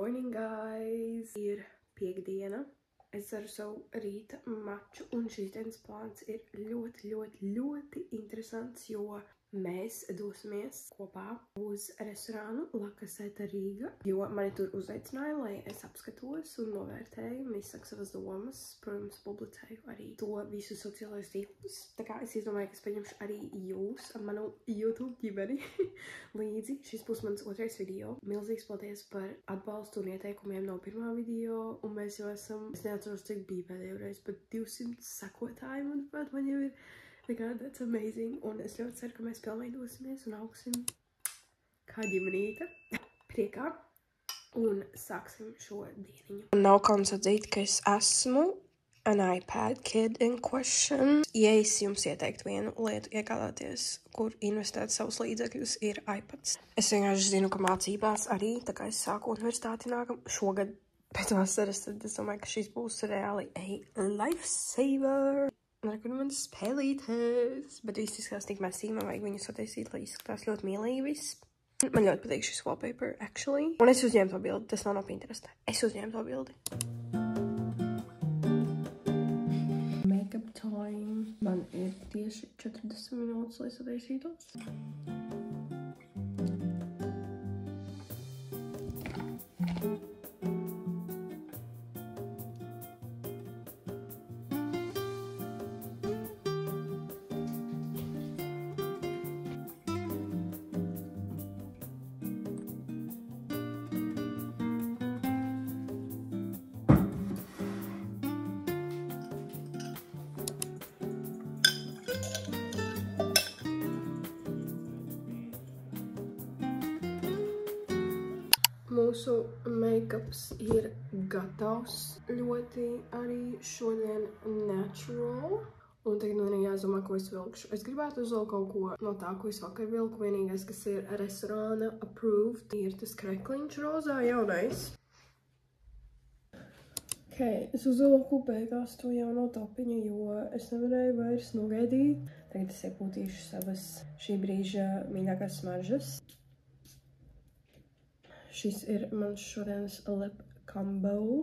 morning, guys! Ir piekdiena. Es daru savu rīta maču, un šīs dienas plāns ir ļoti interesants, jo mēs dosimies kopā uz restorānu La Caseta Rīga, jo mani tur uzaicināja, lai es apskatos un novērtēju, un izsaku savas domas. Protams, publicēju arī to visu sociālajos tīklus. Tā kā es izdomāju, ka es paņemšu arī jūs ar manu YouTube ģimeni līdzi. Šis būs mans otrais video. Milzīgs paldies par atbalstu un ieteikumiem no pirmā video, un mēs jau esam, es neatceros, cik bija pēdējo reizi, bet 200 sekotāji, manuprāt, man jau ir. That's amazing, un es ļoti ceru, ka mēs pilnveidosimies un augsim kā ģimenīte priekā un sāksim šo dieniņu. Nav kauns atzīt, ka es esmu an iPad kid in question. Ja es jums ieteiktu vienu lietu iegādāties, kur investēt savus līdzekļus, ir iPads. Es vienkārši zinu, ka mācībās arī, tā kā es sāku universitāti šogad pēc vasaras, tad es domāju, ka šis būs reāli a lifesaver. Ar kuru man spēlīties, bet viss izskatās tik mēsīgi, man vajag viņus sataisīt, lai izskatās ļoti mīlīgi viss. Man ļoti patīk šis wallpaper, actually. Un es uzņēmu to bildi, tas nav no Pinterest. Es uzņēmu to bildi. Makeup time. Man ir tieši 40 minūtes, lai sataisītos. Mūsu make-ups ir gatavs, ļoti arī šodien natural. Un tagad man ir jādomā, ko es vilkšu. Es gribētu uzvilkt kaut ko no tā, ko es vakar vilku. Vienīgais, kas ir restorāna approved, ir tas krekliņš rozā jaunais. Es uzvilku beigās to jauno topiņu, jo es nevarēju vairs nogaidīt. Tagad es iepūtīšu savas šī brīža mīļākās smaržas. Šis ir mans šodienas lip combo.